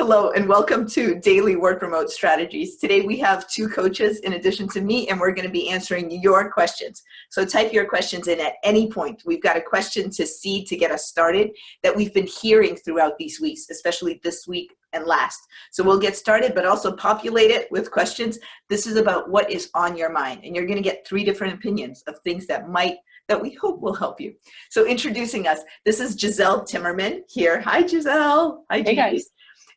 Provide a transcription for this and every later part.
Hello and welcome to Daily Work Remote Strategies. Today we have two coaches in addition to me, and we're going to be answering your questions. So type your questions in at any point. We've got a question to see to get us started that we've been hearing throughout these weeks, especially this week and last. So we'll get started, but also populate it with questions. This is about what is on your mind, and you're going to get 3 different opinions of things that we hope will help you. So introducing us, this is Giselle Timmerman here. Hi, Giselle. Hi, hey guys.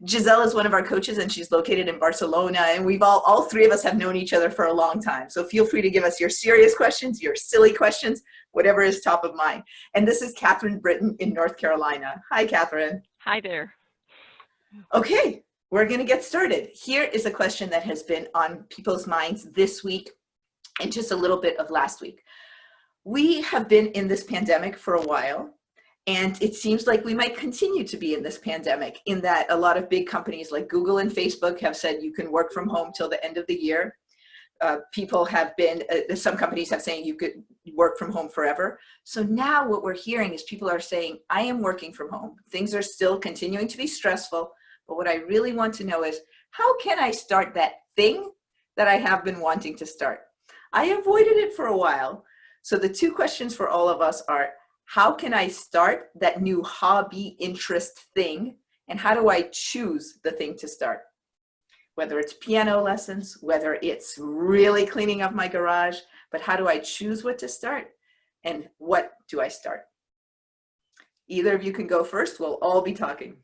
Giselle is one of our coaches, and she's located in Barcelona, and we've all 3 of us have known each other for a long time. So feel free to give us your serious questions, your silly questions, whatever is top of mind. And this is Kathryn Britton in North Carolina. Hi, Kathryn. Hi there. Okay, we're going to get started. Here is a question that has been on people's minds this week and just a little bit of last week. We have been in this pandemic for a while, and it seems like we might continue to be in this pandemic, in that a lot of big companies like Google and Facebook have said you can work from home till the end of the year. People have been, some companies have saying you could work from home forever. So now what we're hearing is people are saying, I am working from home. Things are still continuing to be stressful, but what I really want to know is, how can I start that thing that I have been wanting to start? I avoided it for a while. So the 2 questions for all of us are, how can I start that new hobby, interest thing? And how do I choose the thing to start? Whether it's piano lessons, whether it's really cleaning up my garage, but how do I choose what to start? And what do I start? Either of you can go first. We'll all be talking.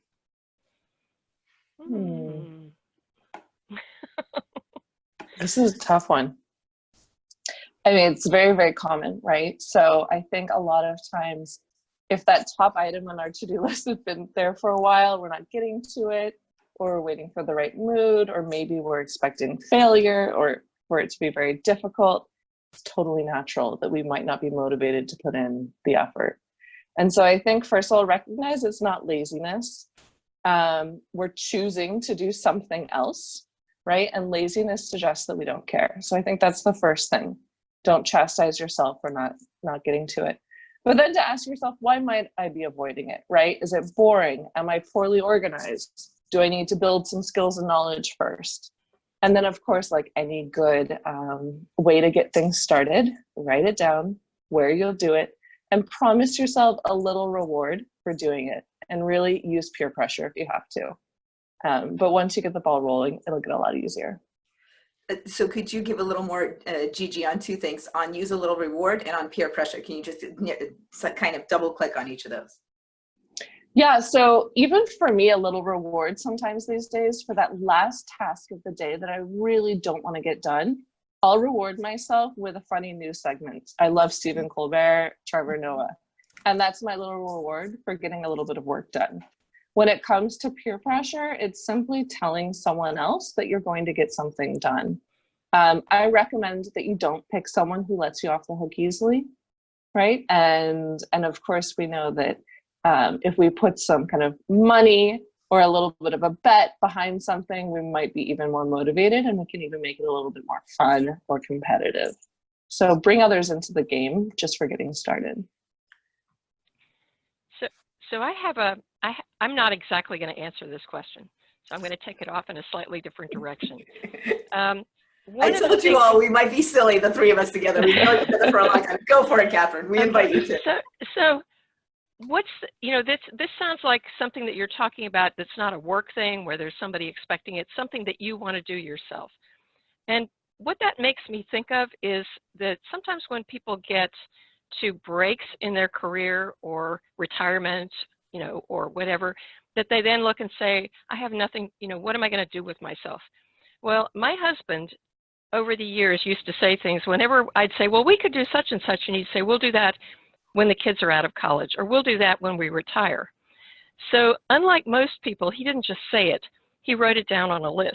This is a tough one. I mean, it's very, very common, right? So I think a lot of times, if that top item on our to-do list has been there for a while, we're not getting to it, or we're waiting for the right mood, or maybe we're expecting failure, or for it to be very difficult, it's totally natural that we might not be motivated to put in the effort. And so I think, first of all, recognize it's not laziness. We're choosing to do something else, right? And laziness suggests that we don't care. So I think that's the first thing. Don't chastise yourself for not getting to it. But then to ask yourself, why might I be avoiding it, right? Is it boring? Am I poorly organized? Do I need to build some skills and knowledge first? And then, of course, like any good way to get things started, write it down, where you'll do it, and promise yourself a little reward for doing it. And really use peer pressure if you have to. But once you get the ball rolling, it'll get a lot easier. So could you give a little more, Gigi, on 2 things, on use a little reward and on peer pressure? Can you just kind of double click on each of those? Yeah, so even for me, a little reward sometimes these days for that last task of the day that I really don't want to get done, I'll reward myself with a funny news segment. I love Stephen Colbert, Trevor Noah, and that's my little reward for getting a little bit of work done. When it comes to peer pressure, it's simply telling someone else that you're going to get something done. I recommend that you don't pick someone who lets you off the hook easily, right? And of course, we know that if we put some kind of money or a little bit of a bet behind something, we might be even more motivated, and we can even make it a little bit more fun or competitive. So bring others into the game just for getting started. So I'm not exactly going to answer this question, so I'm going to take it off in a slightly different direction. I told you all we might be silly, the 3 of us together. We've known each other for a long time. Go for it, Kathryn. We invite you to. So what's, this sounds like something that you're talking about that's not a work thing where there's somebody expecting it, something that you want to do yourself. And what that makes me think of is that sometimes when people get to breaks in their career or retirement, or whatever, that they then look and say, I have nothing, what am I going to do with myself? Well, my husband over the years used to say things whenever I'd say, well, we could do such and such, and he'd say, we'll do that when the kids are out of college, or we'll do that when we retire. So unlike most people, he didn't just say it, he wrote it down on a list.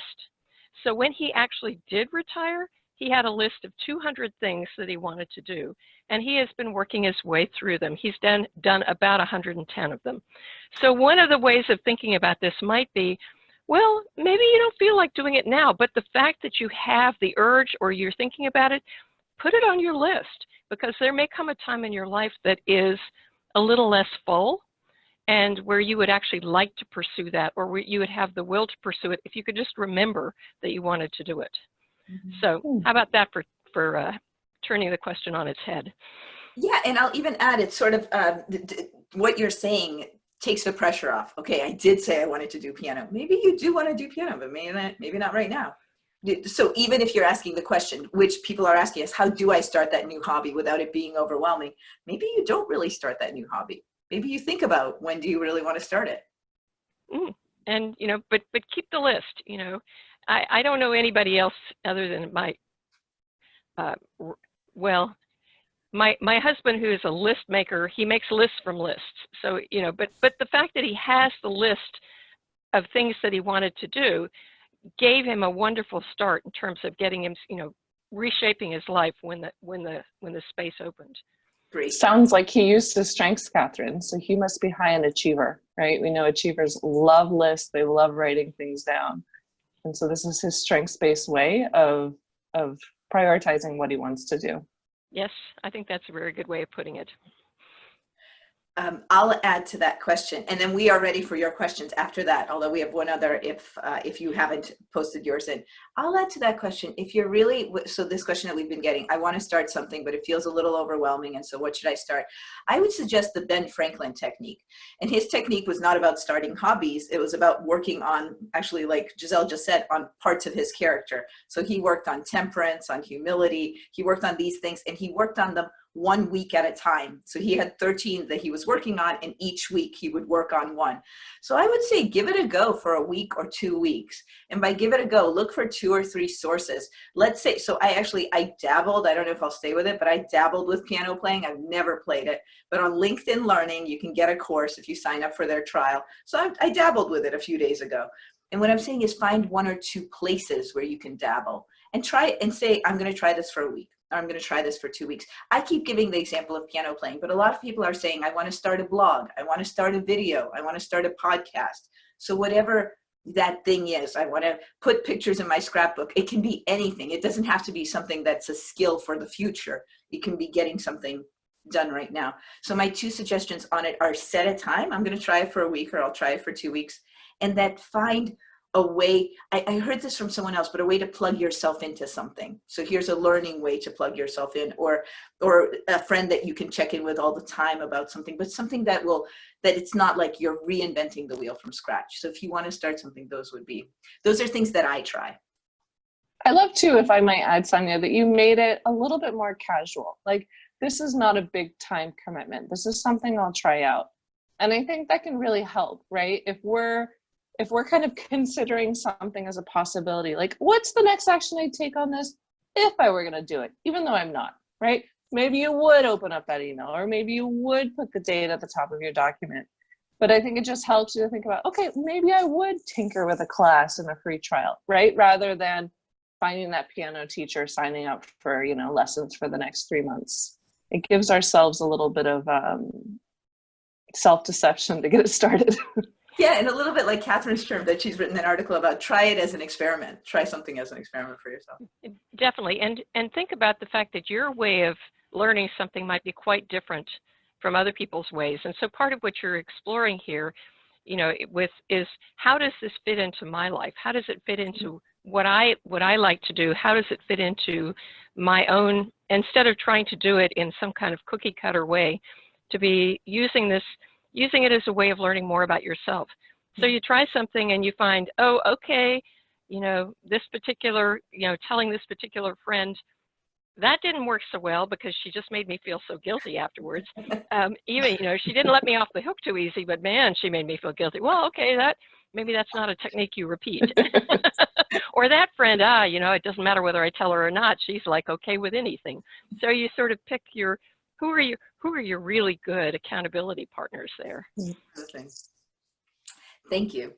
So when he actually did retire, he had a list of 200 things that he wanted to do, and he has been working his way through them. He's done about 110 of them. So one of the ways of thinking about this might be, well, maybe you don't feel like doing it now, but the fact that you have the urge or you're thinking about it, put it on your list, because there may come a time in your life that is a little less full, and where you would actually like to pursue that, or where you would have the will to pursue it if you could just remember that you wanted to do it. So how about that for turning the question on its head? Yeah, and I'll even add, it's sort of what you're saying takes the pressure off. Okay, I did say I wanted to do piano. Maybe you do want to do piano, but maybe not right now. So even if you're asking the question, which people are asking us, how do I start that new hobby without it being overwhelming? Maybe you don't really start that new hobby. Maybe you think about, when do you really want to start it? And, you know, but keep the list. You know, I don't know anybody else other than my, my husband, who is a list maker. He makes lists from lists. So, you know, but the fact that he has the list of things that he wanted to do gave him a wonderful start in terms of getting him, you know, reshaping his life when the space opened. Great. Sounds like he used his strengths, Kathryn. So he must be high an achiever, right? We know achievers love lists. They love writing things down. And so this is his strengths-based way of prioritizing what he wants to do. Yes, I think that's a very good way of putting it. I'll add to that question, and then we are ready for your questions after that, although we have one other if you haven't posted yours in. I'll add to that question, if you're really, so this question that we've been getting, I want to start something, but it feels a little overwhelming, and so what should I start? I would suggest the Ben Franklin technique. And his technique was not about starting hobbies, it was about working on, actually, like Giselle just said, on parts of his character. So he worked on temperance, on humility, he worked on these things, and he worked on them 1 week at a time. So he had 13 that he was working on, and each week he would work on one. So I would say give it a go for a week or 2 weeks. And by give it a go, look for 2 or 3 sources. Let's say, so I dabbled, I don't know if I'll stay with it, but I dabbled with piano playing. I've never played it, but on LinkedIn Learning, you can get a course if you sign up for their trial. So I dabbled with it a few days ago. And what I'm saying is find 1 or 2 places where you can dabble and try it and say, I'm going to try this for a week. I'm going to try this for 2 weeks. I keep giving the example of piano playing, but a lot of people are saying, I want to start a blog. I want to start a video. I want to start a podcast. So whatever that thing is, I want to put pictures in my scrapbook. It can be anything. It doesn't have to be something that's a skill for the future. It can be getting something done right now. So my 2 suggestions on it are set a time. I'm going to try it for a week, or I'll try it for 2 weeks. And that find a way, I heard this from someone else, but a way to plug yourself into something. So here's a learning way to plug yourself in, or a friend that you can check in with all the time about something, but something that it's not like you're reinventing the wheel from scratch. So if you want to start something, those are things that I try. I love too, if I might add, Sonia, that you made it a little bit more casual. Like, this is not a big time commitment. This is something I'll try out. And I think that can really help, right? If we're kind of considering something as a possibility, like, what's the next action I'd take on this if I were going to do it, even though I'm not, right? Maybe you would open up that email, or maybe you would put the date at the top of your document. But I think it just helps you to think about, okay, maybe I would tinker with a class in a free trial, right? Rather than finding that piano teacher, signing up for, lessons for the next 3 months. It gives ourselves a little bit of self-deception to get it started. Yeah, and a little bit like Kathryn's term that she's written an article about, try it as an experiment. Try something as an experiment for yourself. Definitely, and think about the fact that your way of learning something might be quite different from other people's ways. And so part of what you're exploring here, is how does this fit into my life? How does it fit into what I like to do? How does it fit into my own, instead of trying to do it in some kind of cookie cutter way, to be using it as a way of learning more about yourself. So you try something and you find, oh, okay, this particular, telling this particular friend, that didn't work so well because she just made me feel so guilty afterwards. Even, she didn't let me off the hook too easy, but man, she made me feel guilty. Well, okay, maybe that's not a technique you repeat. Or that friend, it doesn't matter whether I tell her or not, she's like okay with anything. So you sort of pick who are your really good accountability partners there? Thank you.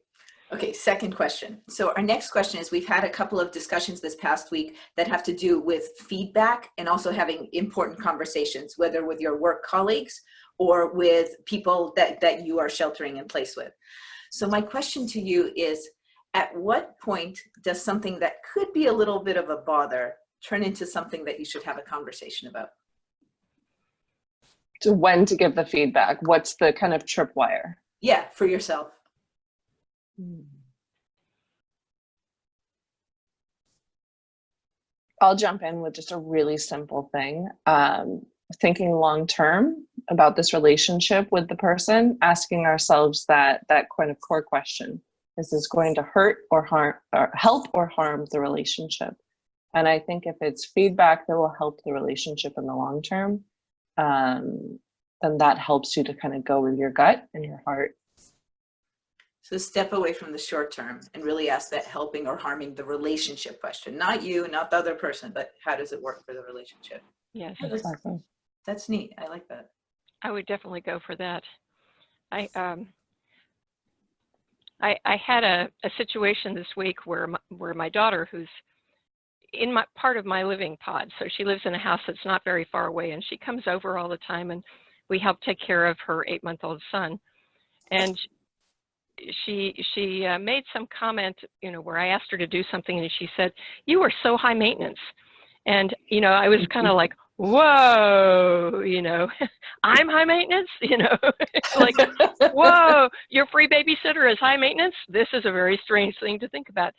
Okay, second question. So our next question is, we've had a couple of discussions this past week that have to do with feedback and also having important conversations, whether with your work colleagues or with people that you are sheltering in place with. So my question to you is, at what point does something that could be a little bit of a bother turn into something that you should have a conversation about? To when to give the feedback? What's the kind of tripwire? Yeah, for yourself. I'll jump in with just a really simple thing. Thinking long term about this relationship with the person, asking ourselves that kind of core question: is this going to hurt or harm, or help or harm the relationship? And I think if it's feedback that will help the relationship in the long term, then that helps you to kind of go with your gut and your heart. So step away from the short term and really ask that helping or harming the relationship question. Not you, not the other person, but how does it work for the relationship? Yes. Yeah, Exactly. that's neat. I like that. I would definitely go for that. I had a situation this week where my daughter, who's in my part of my living pod, so she lives in a house that's not very far away, and she comes over all the time, and we help take care of her 8-month-old son. And she made some comment, where I asked her to do something, and she said, "You are so high maintenance." And I was kind of like, whoa, I'm high maintenance, like, whoa, your free babysitter is high maintenance. This is a very strange thing to think about.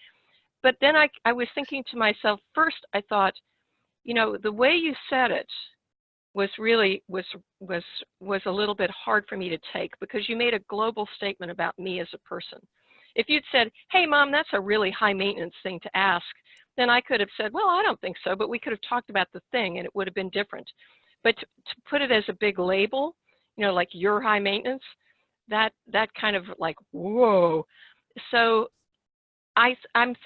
But then I was thinking to myself, first I thought, the way you said it was really was a little bit hard for me to take, because you made a global statement about me as a person. If you'd said, "Hey mom, that's a really high maintenance thing to ask," then I could have said, "Well, I don't think so," but we could have talked about the thing and it would have been different. But to put it as a big label, like you're high maintenance, that kind of like, whoa. So I'm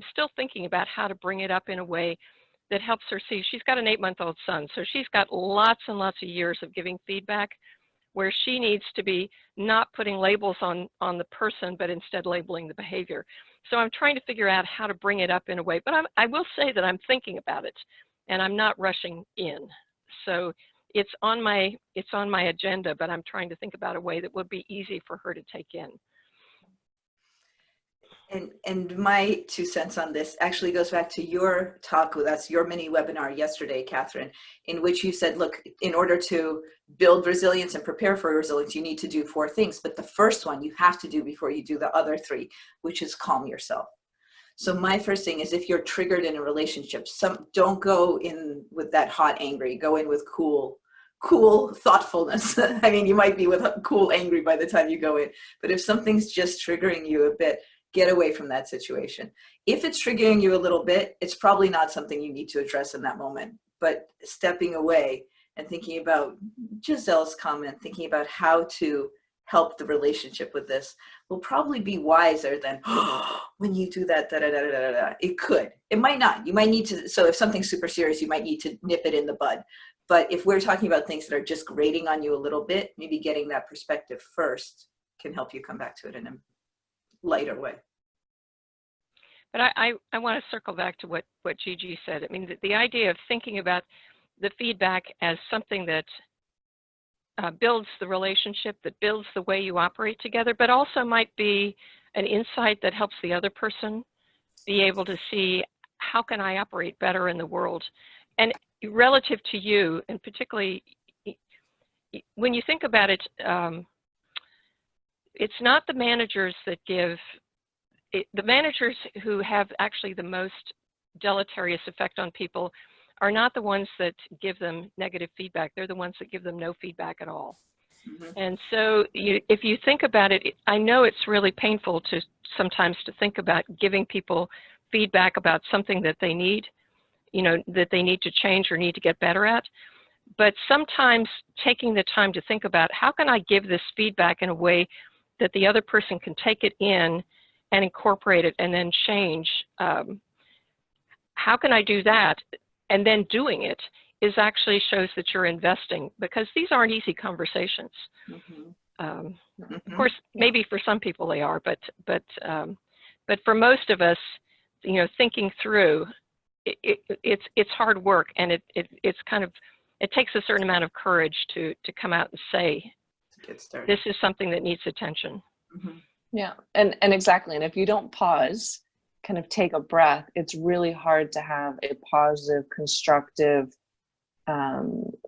still thinking about how to bring it up in a way that helps her see. She's got an 8-month-old son, so she's got lots and lots of years of giving feedback, where she needs to be not putting labels on the person, but instead labeling the behavior. So I'm trying to figure out how to bring it up in a way, but I will say that I'm thinking about it, and I'm not rushing in. So it's on my agenda, but I'm trying to think about a way that would be easy for her to take in. And my 2 cents on this actually goes back to your talk with us, your mini webinar yesterday, Kathryn, in which you said, look, in order to build resilience and prepare for resilience, you need to do 4 things. But the first one you have to do before you do the other 3, which is calm yourself. So my first thing is, if you're triggered in a relationship, don't go in with that hot angry, go in with cool thoughtfulness. I mean, you might be with cool angry by the time you go in, but if something's just triggering you a bit, get away from that situation. If it's triggering you a little bit, it's probably not something you need to address in that moment, but stepping away and thinking about Giselle's comment, thinking about how to help the relationship with this will probably be wiser than, oh, when you do that, it might not, you might need to, so if something's super serious, you might need to nip it in the bud. But if we're talking about things that are just grating on you a little bit, maybe getting that perspective first can help you come back to it in a lighter way. But I want to circle back to what Gigi said. I mean, the idea of thinking about the feedback as something that builds the relationship, that builds the way you operate together, but also might be an insight that helps the other person be able to see, how can I operate better in the world? And relative to you, and particularly when you think about it, it's not the managers that give, the managers who have actually the most deleterious effect on people are not the ones that give them negative feedback. They're the ones that give them no feedback at all. Mm-hmm. And so if you think about it, I know it's really painful to sometimes to think about giving people feedback about something that they need, that they need to change or need to get better at. But sometimes taking the time to think about, how can I give this feedback in a way that the other person can take it in and incorporate it and then change? How can I do that? And then doing it is actually shows that you're investing, because these aren't easy conversations. Mm-hmm. Of course, maybe for some people they are, but for most of us, thinking through, it's hard work, and it's kind of, it takes a certain amount of courage to come out and say, this is something that needs attention. Mm-hmm. Yeah, and exactly. And if you don't pause, kind of take a breath, it's really hard to have a positive, constructive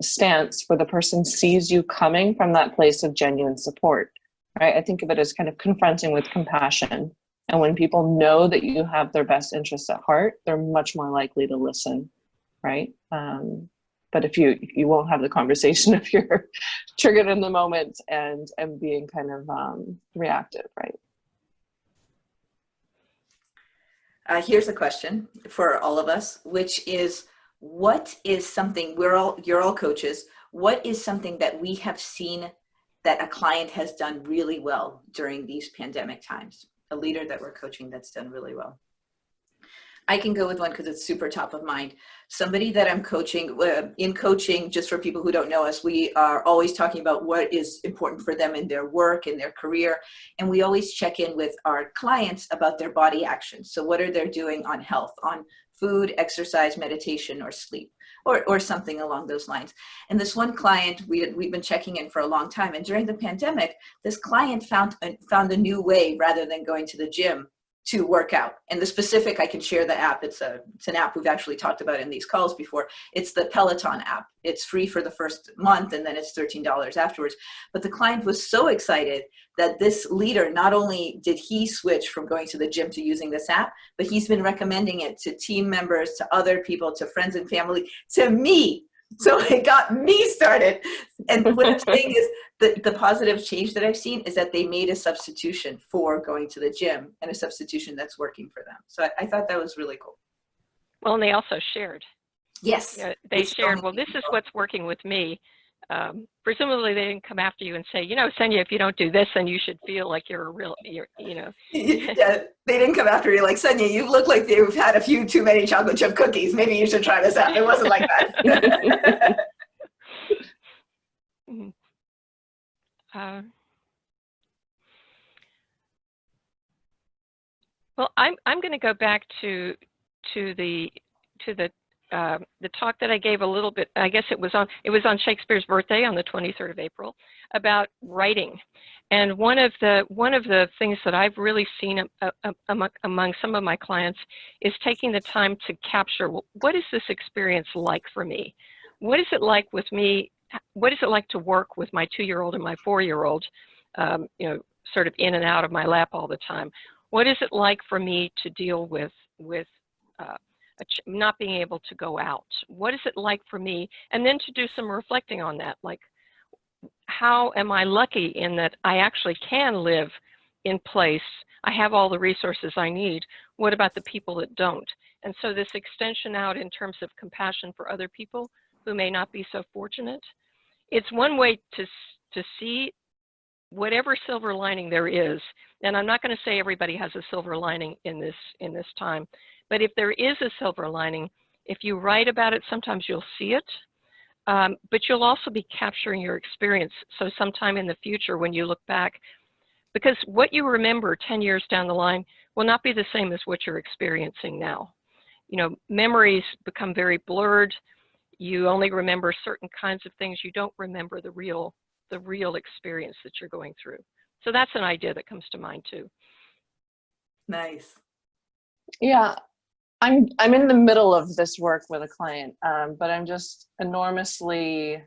stance where the person sees you coming from that place of genuine support. right? I think of it as kind of confronting with compassion. And when people know that you have their best interests at heart, they're much more likely to listen, right? But if you won't have the conversation if you're triggered in the moment and being kind of reactive, right? Here's a question for all of us, which is, what is something, you're all coaches, what is something that we have seen that a client has done really well during these pandemic times? A leader that we're coaching that's done really well. I can go with one because it's super top of mind. Somebody that I'm coaching, in coaching, just for people who don't know us, we are always talking about what is important for them in their work, in their career. And we always check in with our clients about their body actions. So what are they doing on health, on food, exercise, meditation, or sleep, or something along those lines. And this one client, we've been checking in for a long time. And during the pandemic, this client found a new way, rather than going to the gym, to work out. And the specific, I can share the app. It's an app we've actually talked about in these calls before. It's the Peloton app. It's free for the first month, and then it's $13 afterwards. But the client was so excited that this leader, not only did he switch from going to the gym to using this app, but he's been recommending it to team members, to other people, to friends and family, to me. So it got me started. And what I'm saying is, the positive change that I've seen is that they made a substitution for going to the gym, and a substitution that's working for them. So I thought that was really cool. Well, and they also shared. Yes. They shared, well, this is what's working with me. Presumably they didn't come after you and say, Senya, if you don't do this, then you should feel like you're. Yeah, they didn't come after you like, Senya, you look like you've had a few too many chocolate chip cookies. Maybe you should try this out. It wasn't like that. Well, I'm going to go back to the talk that I gave a little bit. I guess it was on Shakespeare's birthday on the 23rd of April, about writing. And one of the things that I've really seen among some of my clients is taking the time to capture, well, what is this experience like for me? What is it like with me? What is it like to work with my 2-year-old and my 4-year-old, sort of in and out of my lap all the time? What is it like for me to deal with not being able to go out? What is it like for me? And then to do some reflecting on that, like, how am I lucky in that I actually can live in place? I have all the resources I need. What about the people that don't? And so this extension out in terms of compassion for other people who may not be so fortunate, it's one way to see whatever silver lining there is. And I'm not going to say everybody has a silver lining in this time, but if there is a silver lining, if you write about it, sometimes you'll see it, but you'll also be capturing your experience. So sometime in the future, when you look back, because what you remember 10 years down the line will not be the same as what you're experiencing now. Memories become very blurred. You only remember certain kinds of things. You don't remember the real experience that you're going through. So that's an idea that comes to mind too. Nice. Yeah, I'm in the middle of this work with a client, but I'm just enormously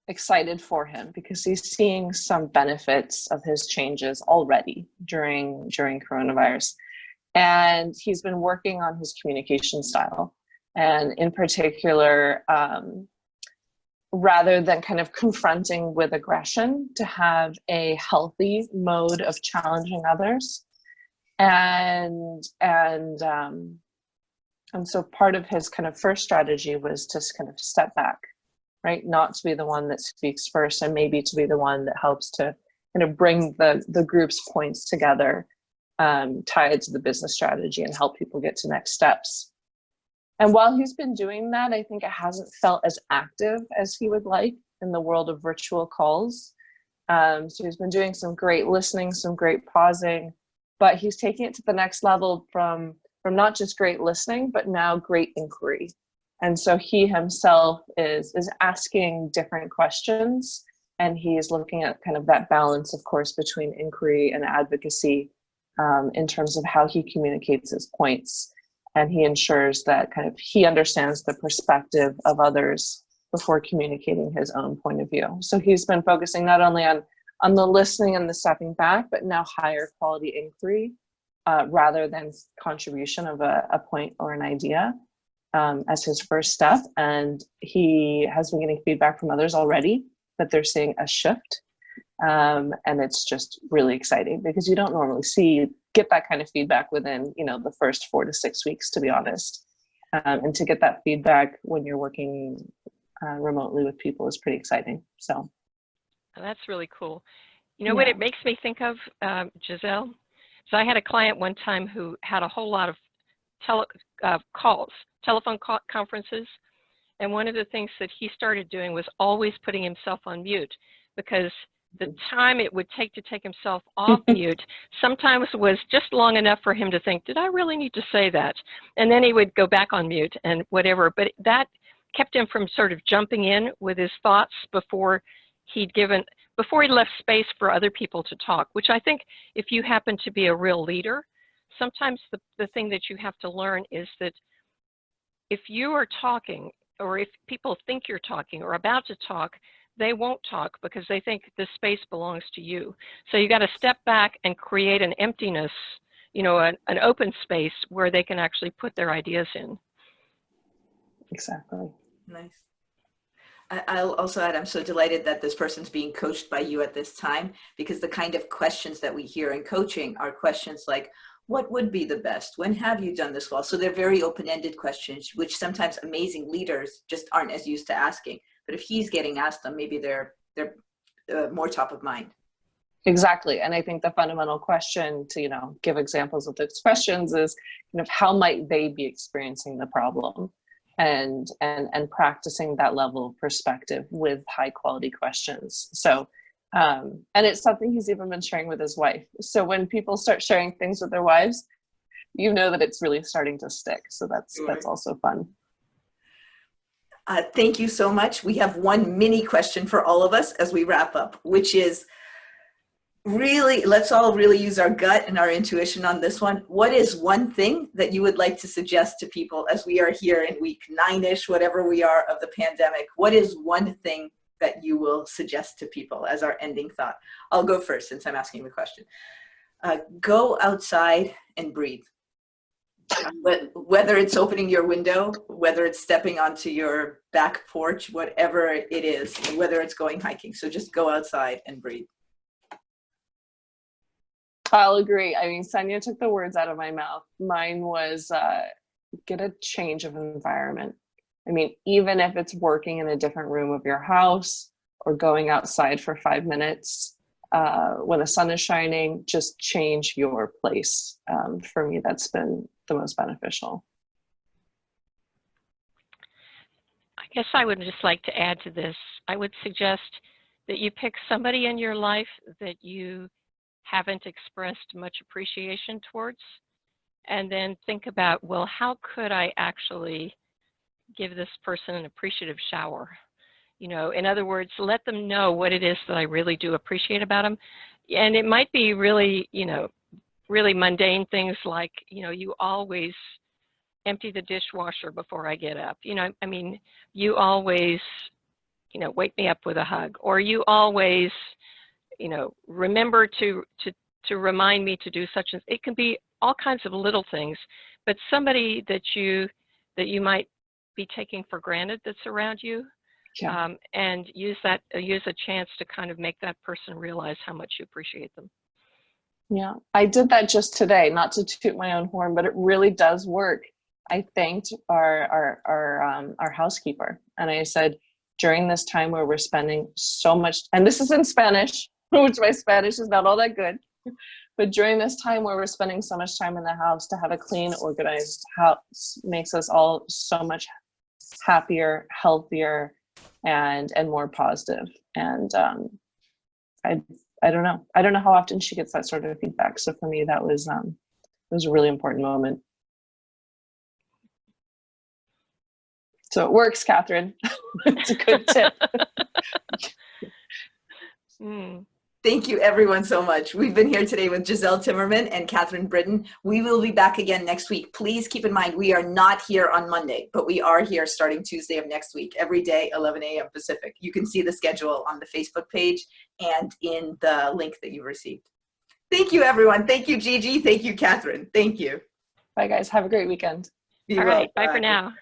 excited for him because he's seeing some benefits of his changes already during coronavirus. And he's been working on his communication style. And in particular, rather than kind of confronting with aggression, to have a healthy mode of challenging others. And so part of his kind of first strategy was to kind of step back, right? Not to be the one that speaks first, and maybe to be the one that helps to kind of bring the group's points together, tied to the business strategy, and help people get to next steps. And while he's been doing that, I think it hasn't felt as active as he would like in the world of virtual calls. So he's been doing some great listening, some great pausing, but he's taking it to the next level from not just great listening, but now great inquiry. And so he himself is asking different questions, and he is looking at kind of that balance, of course, between inquiry and advocacy in terms of how he communicates his points. And he ensures that kind of he understands the perspective of others before communicating his own point of view. So he's been focusing not only on on the listening and the stepping back, but now higher quality inquiry rather than contribution of a point or an idea as his first step. And he has been getting feedback from others already that they're seeing a shift. And it's just really exciting because you don't normally get that kind of feedback within, the first 4 to 6 weeks, to be honest. And to get that feedback when you're working remotely with people is pretty exciting. So that's really cool. What it makes me think of, Giselle? So I had a client one time who had a whole lot of telephone conferences. And one of the things that he started doing was always putting himself on mute, because the time it would take to take himself off mute sometimes was just long enough for him to think, did I really need to say that? And then he would go back on mute and whatever. But that kept him from sort of jumping in with his thoughts before he left space for other people to talk, which I think if you happen to be a real leader, sometimes the thing that you have to learn is that if you are talking, or if people think you're talking or about to talk, they won't talk because they think the space belongs to you. So you got to step back and create an emptiness, an open space where they can actually put their ideas in. Exactly. Nice. I'll also add, I'm so delighted that this person's being coached by you at this time, because the kind of questions that we hear in coaching are questions like, what would be the best? When have you done this well? So they're very open-ended questions, which sometimes amazing leaders just aren't as used to asking. But if he's getting asked them, maybe they're more top of mind. Exactly. And I think the fundamental question to, give examples of those questions is, how might they be experiencing the problem? And practicing that level of perspective with high quality questions. So, and it's something he's even been sharing with his wife. So when people start sharing things with their wives, that it's really starting to stick. So that's also fun. Thank you so much. We have one mini question for all of us as we wrap up, which is really, let's all really use our gut and our intuition on this one. What is one thing that you would like to suggest to people as we are here in week 9-ish, whatever we are of the pandemic? What is one thing that you will suggest to people as our ending thought? I'll go first since I'm asking the question. Go outside and breathe. Whether it's opening your window, whether it's stepping onto your back porch, whatever it is, whether it's going hiking. So just go outside and breathe. I'll agree. I mean, Sonia took the words out of my mouth. Mine was get a change of environment. I mean, even if it's working in a different room of your house or going outside for 5 minutes when the sun is shining, just change your place. For me, that's been the most beneficial. I guess I would just like to add to this. I would suggest that you pick somebody in your life that you haven't expressed much appreciation towards, and then think about, well, how could I actually give this person an appreciative shower? In other words, let them know what it is that I really do appreciate about them. And it might be really, really mundane things like, you always empty the dishwasher before I get up. You always, wake me up with a hug, or you always, remember to remind me to do such as. It can be all kinds of little things, but somebody that you might be taking for granted that's around you, and use a chance to kind of make that person realize how much you appreciate them. Yeah, I did that just today, not to toot my own horn, but it really does work. I thanked our housekeeper, and I said, during this time where we're spending so much, and this is in Spanish, which my Spanish is not all that good, but during this time where we're spending so much time in the house, to have a clean, organized house makes us all so much happier, healthier, and more positive. And I don't know how often she gets that sort of feedback. So for me, that was a really important moment. So it works, Kathryn. It's a good tip. Thank you everyone so much. We've been here today with Giselle Timmerman and Kathryn Britton. We will be back again next week. Please keep in mind, we are not here on Monday, but we are here starting Tuesday of next week, every day, 11 a.m. Pacific. You can see the schedule on the Facebook page and in the link that you received. Thank you, everyone. Thank you, Gigi. Thank you, Kathryn. Thank you. Bye, guys. Have a great weekend. Be All well. right. Bye for now.